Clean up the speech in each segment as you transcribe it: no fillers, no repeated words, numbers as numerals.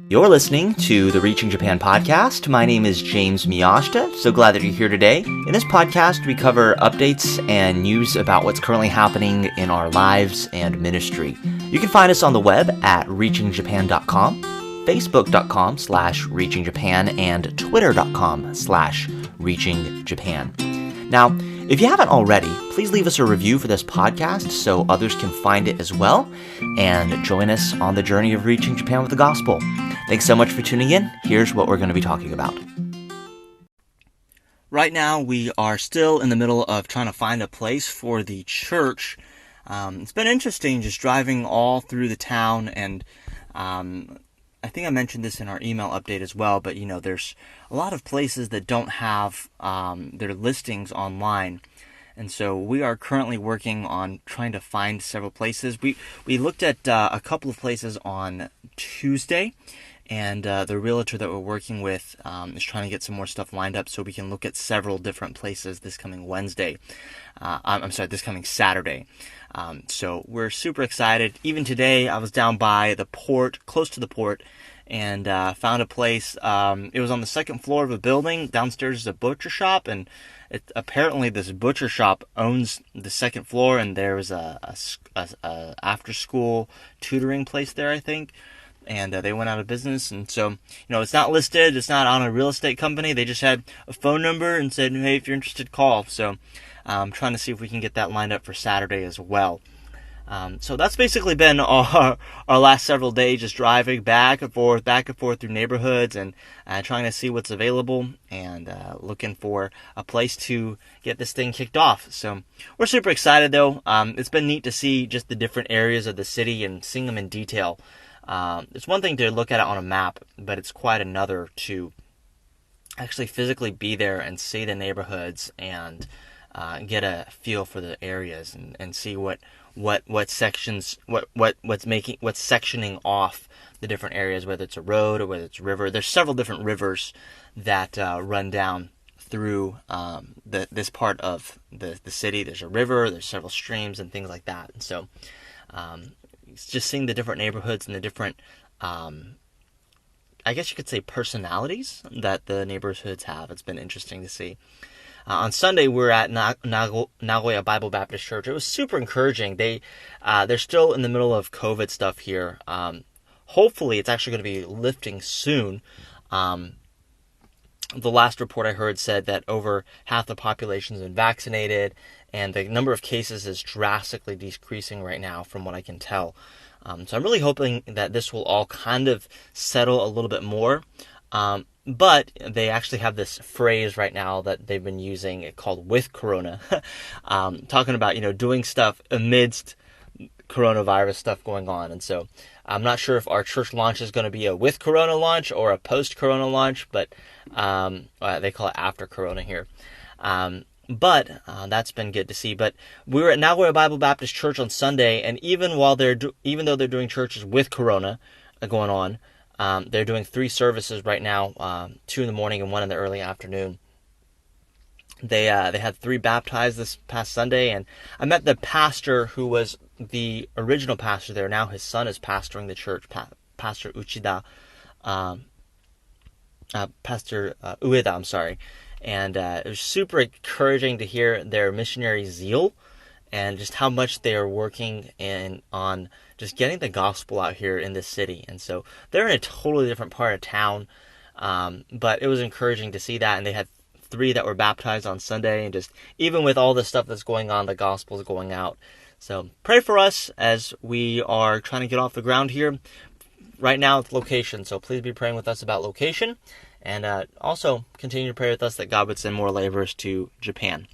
You're listening to the Reaching Japan podcast. My name is James Miyashita. So glad that you're here today. In this podcast, we cover updates and news about what's currently happening in our lives and ministry. You can find us on the web at reachingjapan.com, facebook.com/reachingjapan, and twitter.com/reachingjapan. Now, if you haven't already, please leave us a review for this podcast so others can find it as well and join us on the journey of reaching Japan with the gospel. Thanks so much for tuning in. Here's what we're going to be talking about. Right now, we are still in the middle of trying to find a place for the church. It's been interesting just driving all through the town, and I think I mentioned this in our email update as well, but there's a lot of places that don't have their listings online. And so we are currently working on trying to find several places. We looked at a couple of places on Tuesday, and the realtor that we're working with is trying to get some more stuff lined up so we can look at several different places this coming Wednesday. This coming Saturday. So we're super excited. Even today, I was down by the port, close to the port, and found a place. It was on the second floor of a building. Downstairs is a butcher shop, and apparently this butcher shop owns the second floor, and there was a after-school tutoring place there, I think. And they went out of business, and so, it's not listed, it's not on a real estate company, they just had a phone number and said, hey, if you're interested, call. So I'm trying to see if we can get that lined up for Saturday as well. So that's basically been our last several days, just driving back and forth through neighborhoods and trying to see what's available and looking for a place to get this thing kicked off. So we're super excited, though. It's been neat to see just the different areas of the city and seeing them in detail. It's one thing to look at it on a map, but it's quite another to actually physically be there and see the neighborhoods and get a feel for the areas and see what's sectioning off the different areas, whether it's a road or whether it's a river. There's several different rivers that run down through this part of the city. There's a river, there's several streams and things like that. And so just seeing the different neighborhoods and the different, I guess you could say, personalities that the neighborhoods have. It's been interesting to see. On Sunday, we were at Nagoya Bible Baptist Church. It was super encouraging. They're still in the middle of COVID stuff here. Hopefully, it's actually going to be lifting soon. The last report I heard said that over half the population has been vaccinated, and the number of cases is drastically decreasing right now, from what I can tell. So I'm really hoping that this will all kind of settle a little bit more. But they actually have this phrase right now that they've been using called "with Corona," talking about doing stuff amidst coronavirus stuff going on. And so I'm not sure if our church launch is going to be a with Corona launch or a post Corona launch, but they call it after Corona here. But that's been good to see. But we were at Nagoya Bible Baptist Church on Sunday, and even though they're doing churches with Corona going on, they're doing 3 services right now, 2 in the morning and 1 in the early afternoon. They had 3 baptized this past Sunday, and I met the pastor who was the original pastor there. Now his son is pastoring the church, Pastor Uchida, Pastor Ueda, I'm sorry. And it was super encouraging to hear their missionary zeal and just how much they are working on just getting the gospel out here in this city. And so they're in a totally different part of town, but it was encouraging to see that. And they had 3 that were baptized on Sunday, and just even with all the stuff that's going on, the gospel is going out. So pray for us as we are trying to get off the ground here. Right now it's location, so please be praying with us about location. And also continue to pray with us that God would send more laborers to Japan.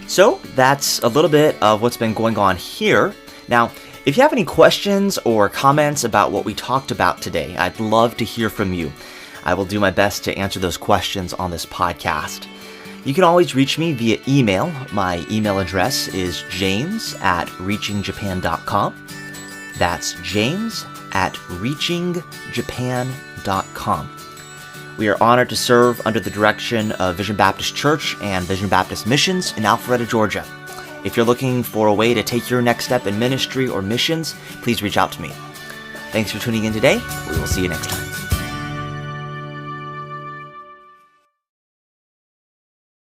So that's a little bit of what's been going on here. Now, if you have any questions or comments about what we talked about today, I'd love to hear from you. I will do my best to answer those questions on this podcast. You can always reach me via email. My email address is james@reachingjapan.com. That's james@reachingjapan.com. We are honored to serve under the direction of Vision Baptist Church and Vision Baptist Missions in Alpharetta, Georgia. If you're looking for a way to take your next step in ministry or missions, please reach out to me. Thanks for tuning in today. We will see you next time.